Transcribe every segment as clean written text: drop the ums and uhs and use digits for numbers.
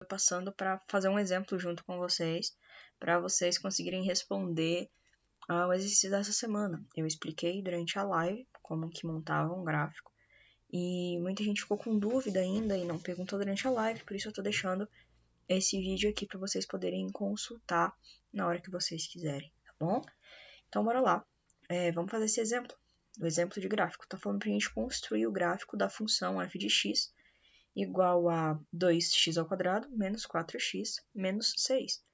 passando para fazer um exemplo junto com vocês, para vocês conseguirem responder ao exercício dessa semana. Eu expliquei durante a live como que montava um gráfico, e muita gente ficou com dúvida ainda e não perguntou durante a live, por isso eu tô deixando esse vídeo aqui para vocês poderem consultar na hora que vocês quiserem, tá bom? Então, bora lá. Vamos fazer esse exemplo. O exemplo de gráfico. Tá falando pra gente construir o gráfico da função f de x igual a 2x² menos 4x menos 6.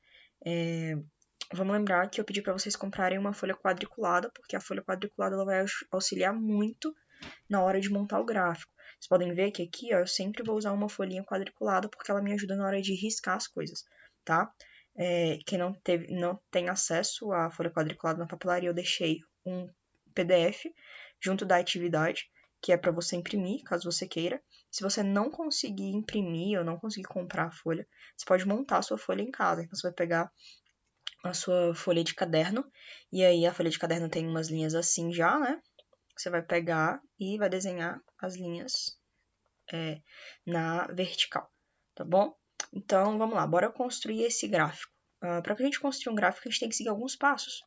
Vamos lembrar que eu pedi para vocês comprarem uma folha quadriculada, porque a folha quadriculada ela vai auxiliar muito na hora de montar o gráfico. Vocês podem ver que aqui, ó, eu sempre vou usar uma folhinha quadriculada, porque ela me ajuda na hora de riscar as coisas, tá? Quem não tem acesso à folha quadriculada na papelaria, eu deixei um PDF junto da atividade, que é para você imprimir, caso você queira. Se você não conseguir imprimir ou não conseguir comprar a folha, você pode montar a sua folha em casa. Então, você vai pegar a sua folha de caderno, e aí a folha de caderno tem umas linhas assim já, né? Você vai pegar e vai desenhar as linhas na vertical, tá bom? Então, vamos lá, bora construir esse gráfico. Para a gente construir um gráfico, a gente tem que seguir alguns passos.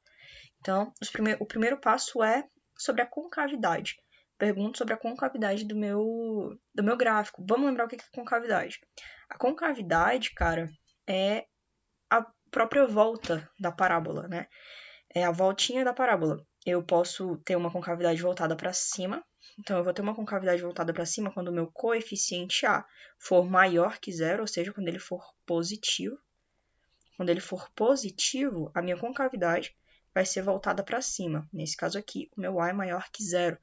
Então, o primeiro passo é sobre a concavidade. Pergunto sobre a concavidade do meu gráfico. Vamos lembrar o que é concavidade. A concavidade, cara, é a própria volta da parábola, né? É a voltinha da parábola. Eu posso ter uma concavidade voltada para cima. Então, eu vou ter uma concavidade voltada para cima quando o meu coeficiente A for maior que zero, ou seja, quando ele for positivo. Quando ele for positivo, a minha concavidade vai ser voltada para cima. Nesse caso aqui, o meu A é maior que zero.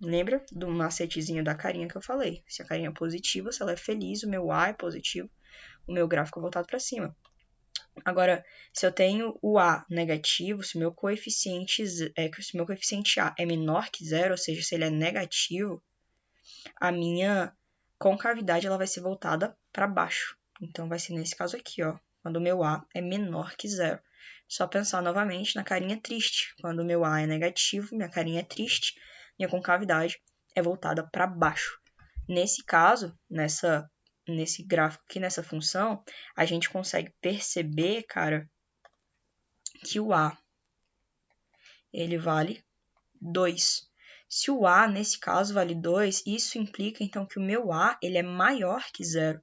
Lembra do macetezinho da carinha que eu falei? Se a carinha é positiva, se ela é feliz, o meu A é positivo, o meu gráfico é voltado para cima. Agora, se eu tenho o A negativo, se o meu coeficiente A é menor que zero, ou seja, se ele é negativo, a minha concavidade ela vai ser voltada para baixo. Então, vai ser nesse caso aqui, ó, quando o meu A é menor que zero. Só pensar novamente na carinha triste. Quando o meu A é negativo, minha carinha é triste, minha concavidade é voltada para baixo. Nesse caso, nesse gráfico aqui, nessa função, a gente consegue perceber, cara, que o A, ele vale 2. Se o A, nesse caso, vale 2, isso implica, então, que o meu A, ele é maior que zero,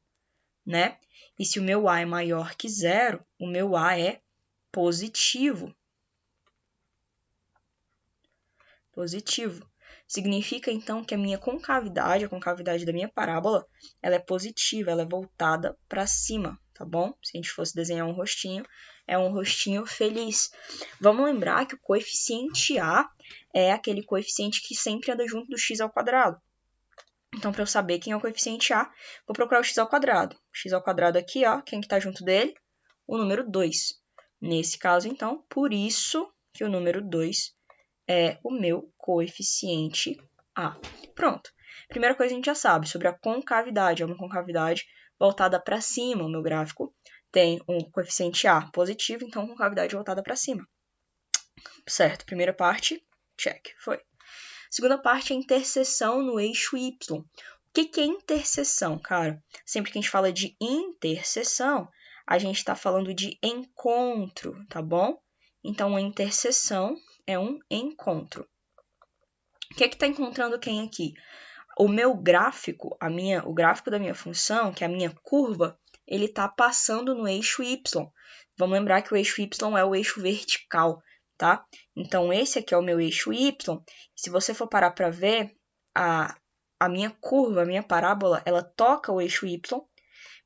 né? E se o meu A é maior que zero, o meu A é positivo. Positivo. Significa, então, que a minha concavidade, a concavidade da minha parábola, ela é positiva, ela é voltada para cima, tá bom? Se a gente fosse desenhar um rostinho, é um rostinho feliz. Vamos lembrar que o coeficiente A é aquele coeficiente que sempre anda junto do x ao quadrado. Então, para eu saber quem é o coeficiente A, vou procurar o x ao quadrado. O x ao quadrado aqui, ó, quem que está junto dele? O número 2. Nesse caso, então, por isso que o número 2 é o meu coeficiente A. Pronto. Primeira coisa a gente já sabe sobre a concavidade. É uma concavidade voltada para cima. O meu gráfico tem um coeficiente A positivo, então concavidade voltada para cima. Certo. Primeira parte, check. Foi. Segunda parte é interseção no eixo Y. O que é interseção, cara? Sempre que a gente fala de interseção, a gente está falando de encontro, tá bom? Então, a interseção é um encontro. O que está encontrando quem aqui? O meu gráfico, o gráfico da minha função, que é a minha curva, ele está passando no eixo Y. Vamos lembrar que o eixo Y é o eixo vertical, tá? Então, esse aqui é o meu eixo Y. Se você for parar para ver, a minha curva, a minha parábola, ela toca o eixo Y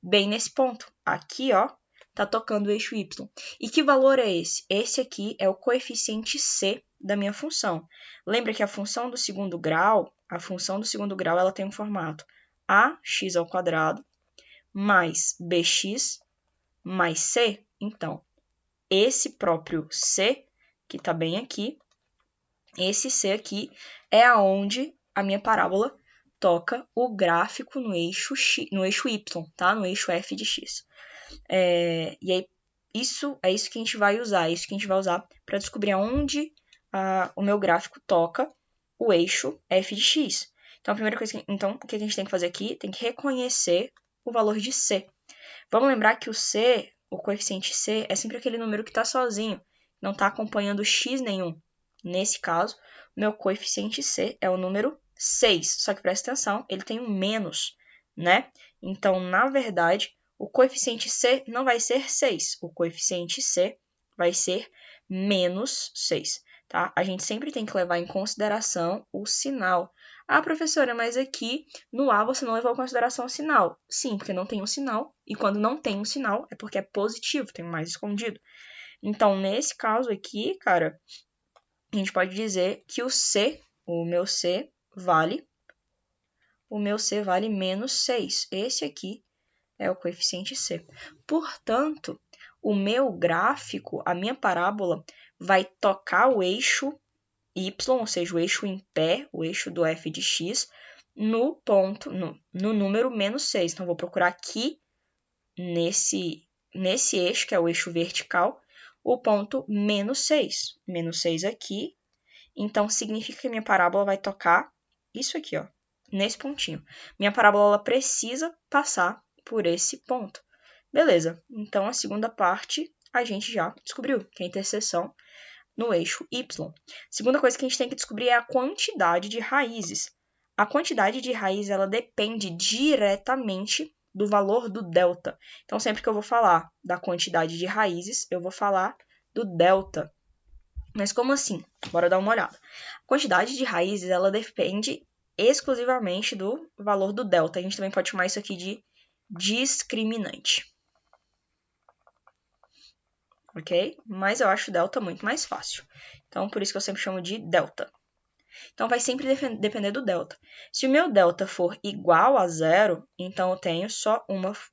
bem nesse ponto. Aqui, ó, tá tocando o eixo Y. E que valor é esse? Esse aqui é o coeficiente C da minha função. Lembra que a função do segundo grau, ela tem um formato ax² mais bx mais c. Então, esse próprio c, que está bem aqui, esse c aqui é aonde a minha parábola toca o gráfico no eixo y, tá? No eixo f de x. E aí, isso é isso que a gente vai usar, para descobrir aonde o meu gráfico toca o eixo f de x. Então, a primeira coisa o que a gente tem que fazer aqui? Tem que reconhecer o valor de c. Vamos lembrar que o C, o coeficiente C, é sempre aquele número que está sozinho, não está acompanhando x nenhum. Nesse caso, o meu coeficiente C é o número 6. Só que presta atenção, ele tem um menos, né? Então, na verdade, o coeficiente C não vai ser 6. O coeficiente C vai ser menos 6, tá? A gente sempre tem que levar em consideração o sinal. Ah, professora, mas aqui no A você não levou em consideração o sinal. Sim, porque não tem um sinal. E quando não tem um sinal, é porque é positivo, tem mais escondido. Então, nesse caso aqui, cara, a gente pode dizer que o C, o meu C, vale menos 6. Esse aqui é o coeficiente C. Portanto, o meu gráfico, a minha parábola, vai tocar o eixo y, ou seja, o eixo em pé, o eixo do f de x, no ponto, no número menos 6. Então, vou procurar aqui, nesse eixo, que é o eixo vertical, o ponto menos 6. Menos 6 aqui. Então, significa que a minha parábola vai tocar isso aqui, ó, nesse pontinho. Minha parábola ela precisa passar por esse ponto. Beleza, então a segunda parte a gente já descobriu, que é a interseção no eixo y. Segunda coisa que a gente tem que descobrir é a quantidade de raízes. A quantidade de raiz ela depende diretamente do valor do delta. Então, sempre que eu vou falar da quantidade de raízes, eu vou falar do delta. Mas como assim? Bora dar uma olhada. A quantidade de raízes ela depende exclusivamente do valor do delta. A gente também pode chamar isso aqui de discriminante. Ok? Mas eu acho delta muito mais fácil. Então, por isso que eu sempre chamo de delta. Então, vai sempre depender do delta. Se o meu delta for igual a zero, então eu tenho só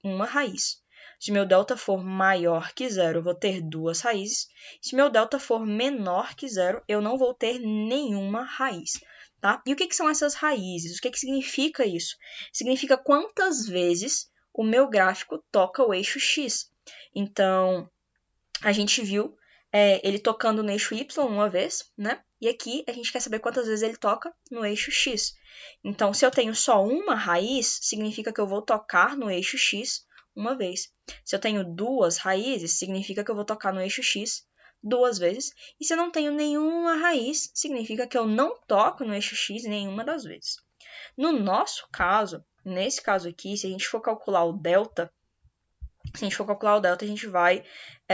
uma raiz. Se o meu delta for maior que zero, eu vou ter duas raízes. Se o meu delta for menor que zero, eu não vou ter nenhuma raiz. Tá? E o que são essas raízes? O que significa isso? Significa quantas vezes o meu gráfico toca o eixo x. Então, a gente viu ele tocando no eixo y uma vez, né? E aqui a gente quer saber quantas vezes ele toca no eixo x. Então, se eu tenho só uma raiz, significa que eu vou tocar no eixo x uma vez. Se eu tenho duas raízes, significa que eu vou tocar no eixo x duas vezes. E se eu não tenho nenhuma raiz, significa que eu não toco no eixo x nenhuma das vezes. No nosso caso, nesse caso aqui, se a gente for calcular o delta, se a gente for calcular o delta, a gente vai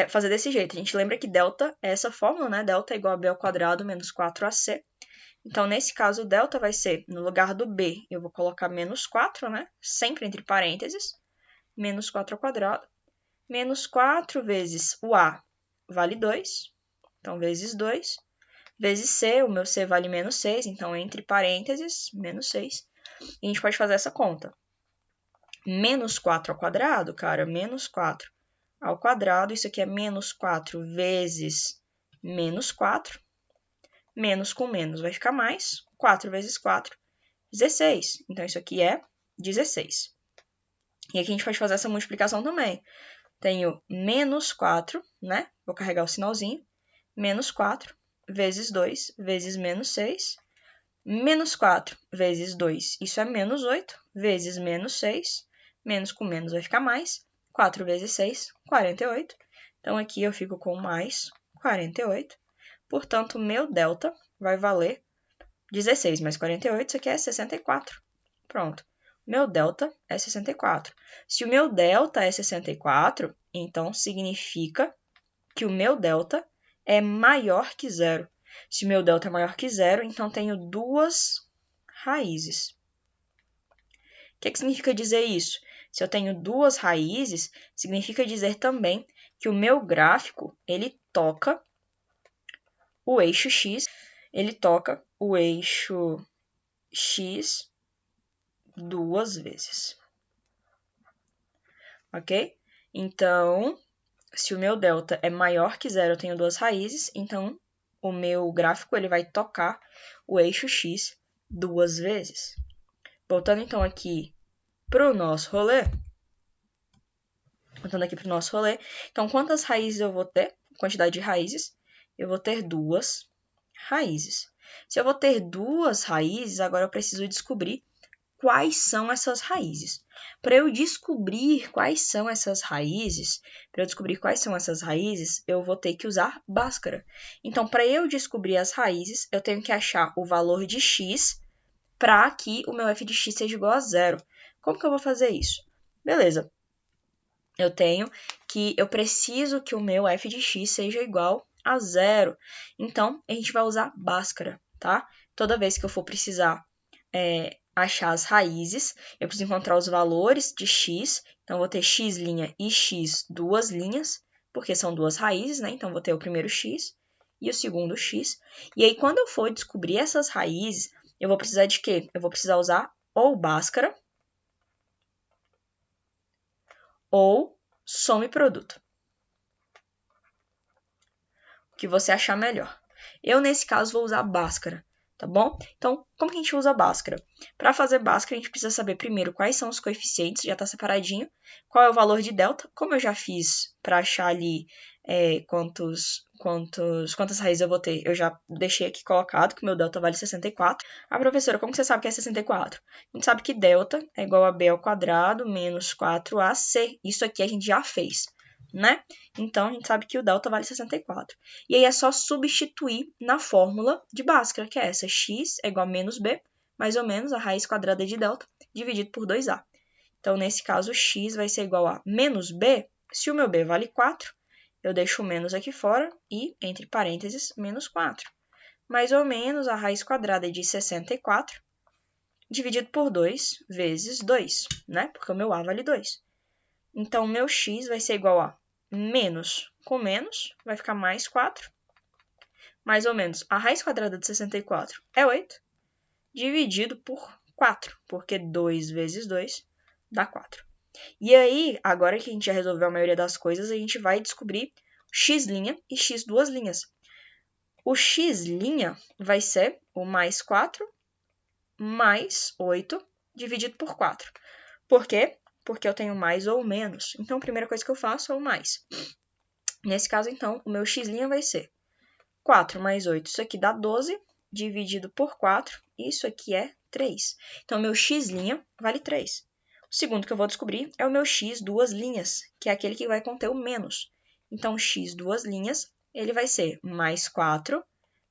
fazer desse jeito. A gente lembra que delta é essa fórmula, né? Delta é igual a b ao quadrado menos 4ac. Então, nesse caso, o delta vai ser, no lugar do b, eu vou colocar menos 4, né? Sempre entre parênteses. Menos 4 ao quadrado. Menos 4 vezes o a vale 2. Então, vezes 2. Vezes c, o meu c vale menos 6. Então, entre parênteses, menos 6. E a gente pode fazer essa conta. Menos 4 ao quadrado, cara, menos 4 ao quadrado, isso aqui é menos 4 vezes menos 4, menos com menos vai ficar mais, 4 vezes 4, 16. Então, isso aqui é 16. E aqui a gente pode fazer essa multiplicação também. Tenho menos 4, né? Vou carregar o sinalzinho. Menos 4 vezes 2 vezes menos 6. Menos 4 vezes 2, isso é menos 8, vezes menos 6. Menos com menos vai ficar mais. 4 vezes 6, 48. Então, aqui eu fico com mais 48. Portanto, o meu delta vai valer 16 mais 48, isso aqui é 64. Pronto. Meu delta é 64. Se o meu delta é 64, então significa que o meu delta é maior que zero. Se o meu delta é maior que zero, então tenho duas raízes. O que significa dizer isso? Se eu tenho duas raízes, significa dizer também que o meu gráfico, ele toca o eixo x, ele toca o eixo x duas vezes. Ok? Então, se o meu delta é maior que zero, eu tenho duas raízes, então o meu gráfico ele vai tocar o eixo x duas vezes. Voltando então aqui para o nosso rolê. Então, quantas raízes eu vou ter? Quantidade de raízes. Eu vou ter duas raízes. Se eu vou ter duas raízes, agora eu preciso descobrir quais são essas raízes. Para eu descobrir quais são essas raízes, eu vou ter que usar Bhaskara. Então, para eu descobrir as raízes, eu tenho que achar o valor de x para que o meu f de x seja igual a 0. Como que eu vou fazer isso? Beleza. Eu preciso que o meu f de x seja igual a 0. Então, a gente vai usar Bhaskara, tá? Toda vez que eu for precisar achar as raízes, eu preciso encontrar os valores de x. Então, vou ter x' e x duas linhas, porque são duas raízes, né? Então, vou ter o primeiro x e o segundo x. E aí, quando eu for descobrir essas raízes, eu vou precisar de quê? Eu vou precisar usar ou Bhaskara ou soma e produto. O que você achar melhor. Eu, nesse caso, vou usar Bhaskara, tá bom? Então, como que a gente usa Bhaskara? Para fazer Bhaskara, a gente precisa saber primeiro quais são os coeficientes, já está separadinho, qual é o valor de delta, como eu já fiz para achar ali quantas raízes eu vou ter. Eu já deixei aqui colocado que o meu delta vale 64. Ah, professora, como que você sabe que é 64? A gente sabe que delta é igual a b ao quadrado menos 4ac. Isso aqui a gente já fez, né? Então, a gente sabe que o delta vale 64. E aí é só substituir na fórmula de Bhaskara, que é essa. X é igual a menos b, mais ou menos a raiz quadrada de delta, dividido por 2a. Então, nesse caso, x vai ser igual a menos b. Se o meu b vale 4, eu deixo o menos aqui fora e, entre parênteses, menos 4. Mais ou menos a raiz quadrada de 64, dividido por 2 vezes 2, né? Porque o meu a vale 2. Então, o meu x vai ser igual a menos com menos, vai ficar mais 4. Mais ou menos, a raiz quadrada de 64 é 8, dividido por 4, porque 2 vezes 2 dá 4. E aí, agora que a gente já resolveu a maioria das coisas, a gente vai descobrir x' e x duas linhas. O x' vai ser o mais 4 mais 8 dividido por 4. Por quê? Porque eu tenho mais ou menos. Então, a primeira coisa que eu faço é o mais. Nesse caso, então, o meu x' vai ser 4 mais 8, isso aqui dá 12, dividido por 4, isso aqui é 3. Então, meu x' vale 3. O segundo que eu vou descobrir é o meu x duas linhas, que é aquele que vai conter o menos. Então, x duas linhas, ele vai ser mais 4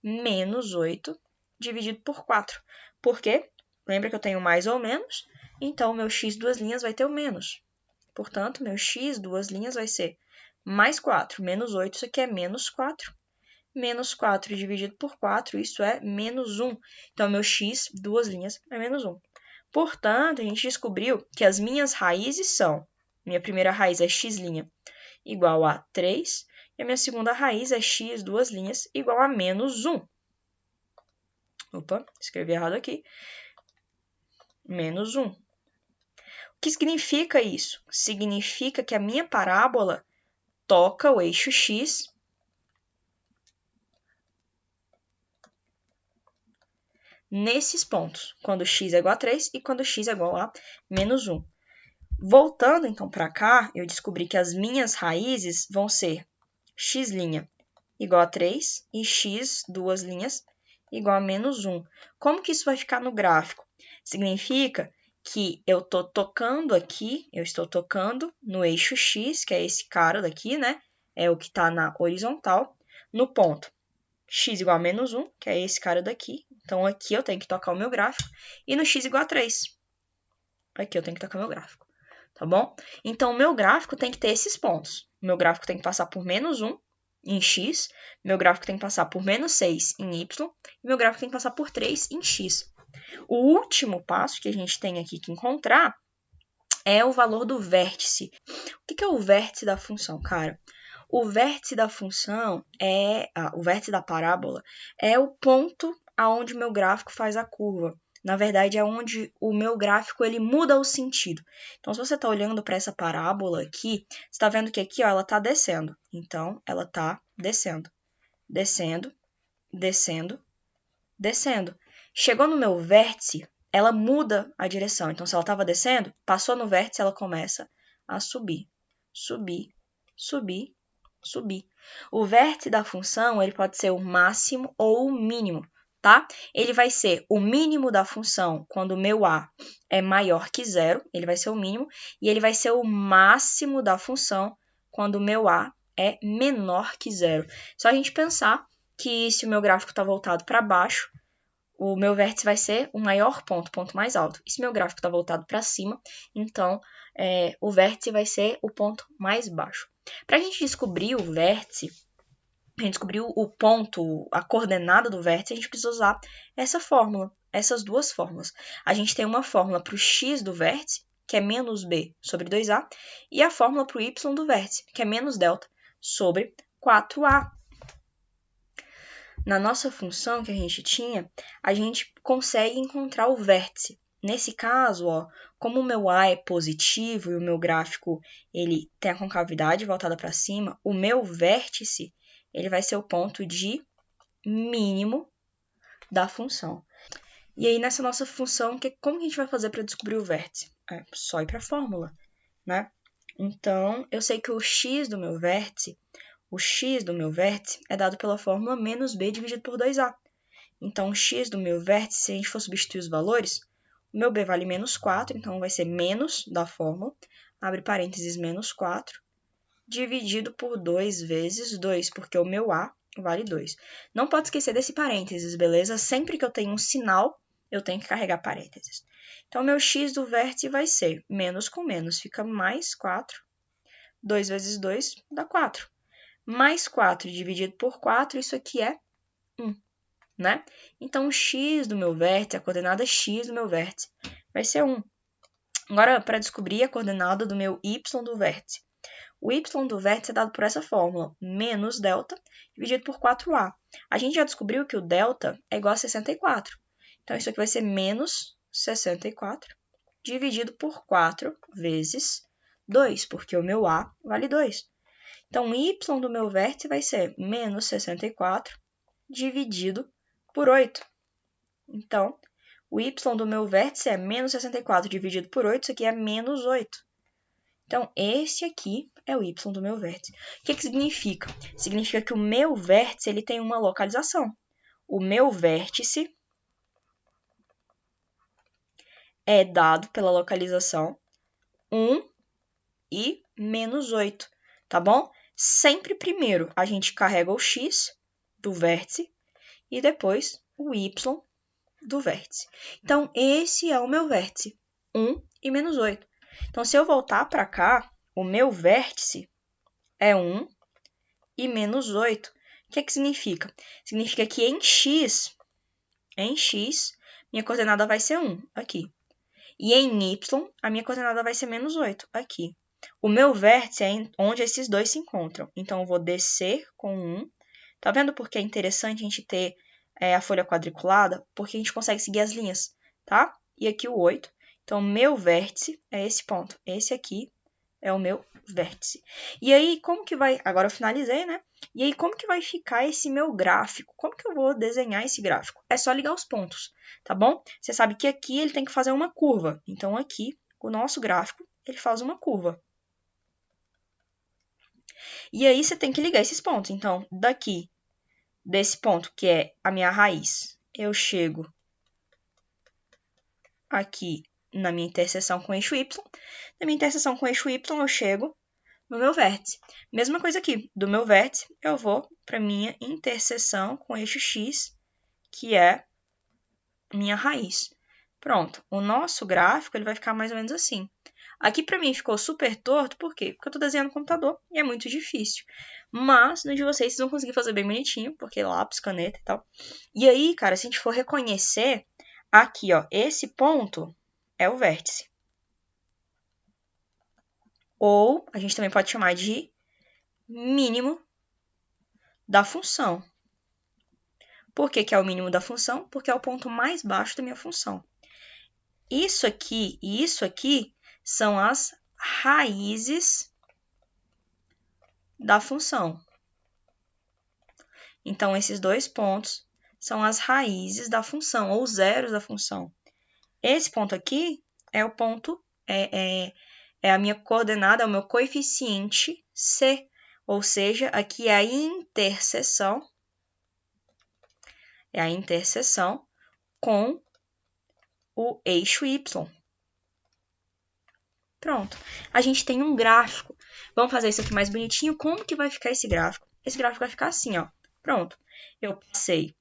menos 8 dividido por 4. Por quê? Lembra que eu tenho mais ou menos? Então, meu x duas linhas vai ter o menos. Portanto, meu x duas linhas vai ser mais 4 menos 8, isso aqui é menos 4. Menos 4 dividido por 4, isso é menos 1. Então, meu x, duas linhas, é menos 1. Portanto, a gente descobriu que as minhas raízes são, minha primeira raiz é x' igual a 3, e a minha segunda raiz é x, duas linhas, igual a menos 1. Opa, escrevi errado aqui. Menos 1. O que significa isso? Significa que a minha parábola toca o eixo x nesses pontos, quando x é igual a 3 e quando x é igual a menos 1. Voltando, então, para cá, eu descobri que as minhas raízes vão ser x' igual a 3 e x, duas linhas, igual a menos 1. Como que isso vai ficar no gráfico? Significa que eu estou tocando aqui, eu estou tocando no eixo x, que é esse cara daqui, né? É o que está na horizontal, no ponto x igual a menos 1, que é esse cara daqui. Então, aqui eu tenho que tocar o meu gráfico. E no x igual a 3. Aqui eu tenho que tocar o meu gráfico. Tá bom? Então, o meu gráfico tem que ter esses pontos. O meu gráfico tem que passar por menos 1 em x. Meu gráfico tem que passar por menos 6 em y. E meu gráfico tem que passar por 3 em x. O último passo que a gente tem aqui que encontrar é o valor do vértice. O que é o vértice da função, cara? O vértice da função o vértice da parábola é o ponto aonde o meu gráfico faz a curva. Na verdade, é onde o meu gráfico ele muda o sentido. Então, se você está olhando para essa parábola aqui, você está vendo que aqui ó, ela está descendo. Então, ela está descendo, descendo, descendo, descendo. Chegou no meu vértice, ela muda a direção. Então, se ela estava descendo, passou no vértice, ela começa a subir, subir, subir, subir. O vértice da função ele pode ser o máximo ou o mínimo. tá? Ele vai ser o mínimo da função quando o meu a é maior que zero, ele vai ser o mínimo, e ele vai ser o máximo da função quando o meu a é menor que zero. Só a gente pensar que se o meu gráfico está voltado para baixo, o meu vértice vai ser o maior ponto, o ponto mais alto. E se meu gráfico está voltado para cima, então o vértice vai ser o ponto mais baixo. Para a gente descobrir o vértice, a gente descobrir o ponto, a coordenada do vértice, a gente precisa usar essa fórmula, essas duas fórmulas. A gente tem uma fórmula para o x do vértice, que é menos b sobre 2a, e a fórmula para o y do vértice, que é menos delta sobre 4a. Na nossa função que a gente tinha, a gente consegue encontrar o vértice. Nesse caso, ó, como o meu a é positivo e o meu gráfico ele tem a concavidade voltada para cima, o meu vértice ele vai ser o ponto de mínimo da função. E aí, nessa nossa função, como que a gente vai fazer para descobrir o vértice? É só ir para a fórmula, né? Então, eu sei que o x do meu vértice é dado pela fórmula menos b dividido por 2a. Então, o x do meu vértice, se a gente for substituir os valores, o meu b vale menos 4, então vai ser menos da fórmula, abre parênteses, menos 4, dividido por 2 vezes 2, porque o meu a vale 2. Não pode esquecer desse parênteses, beleza? Sempre que eu tenho um sinal, eu tenho que carregar parênteses. Então, meu x do vértice vai ser menos com menos, fica mais 4. 2 vezes 2 dá 4. Mais 4 dividido por 4, isso aqui é 1, né? Então, o x do meu vértice, a coordenada x do meu vértice, vai ser 1. Agora, para descobrir a coordenada do meu y do vértice. O y do vértice é dado por essa fórmula, menos delta dividido por 4a. A gente já descobriu que o delta é igual a 64. Então, isso aqui vai ser menos 64 dividido por 4 vezes 2, porque o meu a vale 2. Então, o y do meu vértice vai ser menos 64 dividido por 8. Então, o y do meu vértice é menos 64 dividido por 8, isso aqui é menos 8. Então, esse aqui é o y do meu vértice. O que significa? Significa que o meu vértice ele tem uma localização. O meu vértice é dado pela localização 1 e menos 8, tá bom? Sempre primeiro a gente carrega o x do vértice e depois o y do vértice. Então, esse é o meu vértice, 1 e menos 8. Então, se eu voltar para cá, o meu vértice é 1 e menos 8. O que significa? Significa que em x, minha coordenada vai ser 1, aqui. E em y, a minha coordenada vai ser menos 8, aqui. O meu vértice é onde esses dois se encontram. Então, eu vou descer com 1. Tá vendo por que é interessante a gente ter a folha quadriculada? Porque a gente consegue seguir as linhas, tá? E aqui o 8. Então, meu vértice é esse ponto. Esse aqui é o meu vértice. E aí, como que vai... Agora eu finalizei, né? E aí, como que vai ficar esse meu gráfico? Como que eu vou desenhar esse gráfico? É só ligar os pontos, tá bom? Você sabe que aqui ele tem que fazer uma curva. Então, aqui, o nosso gráfico, ele faz uma curva. E aí, você tem que ligar esses pontos. Então, daqui, desse ponto, que é a minha raiz, eu chego aqui na minha interseção com o eixo Y. Na minha interseção com o eixo Y, eu chego no meu vértice. Mesma coisa aqui, do meu vértice, eu vou para minha interseção com o eixo X, que é minha raiz. Pronto, o nosso gráfico ele vai ficar mais ou menos assim. Aqui para mim ficou super torto, por quê? Porque eu estou desenhando no computador e é muito difícil. Mas no de vocês vão conseguir fazer bem bonitinho, porque lápis, caneta e tal. E aí, cara, se a gente for reconhecer, aqui, ó, esse ponto é o vértice. Ou a gente também pode chamar de mínimo da função. Por que é o mínimo da função? Porque é o ponto mais baixo da minha função. Isso aqui e isso aqui são as raízes da função. Então, esses dois pontos são as raízes da função, ou zeros da função. Esse ponto aqui é o ponto, é a minha coordenada, é o meu coeficiente C, ou seja, aqui é a interseção é a interseção com o eixo Y. Pronto. A gente tem um gráfico. Vamos fazer isso aqui mais bonitinho. Como que vai ficar esse gráfico? Esse gráfico vai ficar assim, ó. Pronto. Eu passei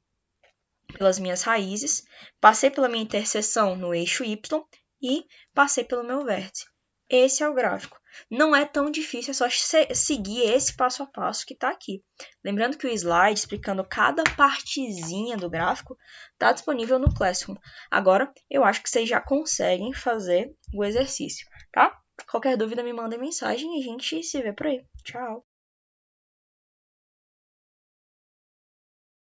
pelas minhas raízes, passei pela minha interseção no eixo Y e passei pelo meu vértice. Esse é o gráfico. Não é tão difícil, é só seguir esse passo a passo que está aqui. Lembrando que o slide explicando cada partezinha do gráfico está disponível no Classroom. Agora, eu acho que vocês já conseguem fazer o exercício, tá? Qualquer dúvida, me mandem mensagem e a gente se vê por aí. Tchau!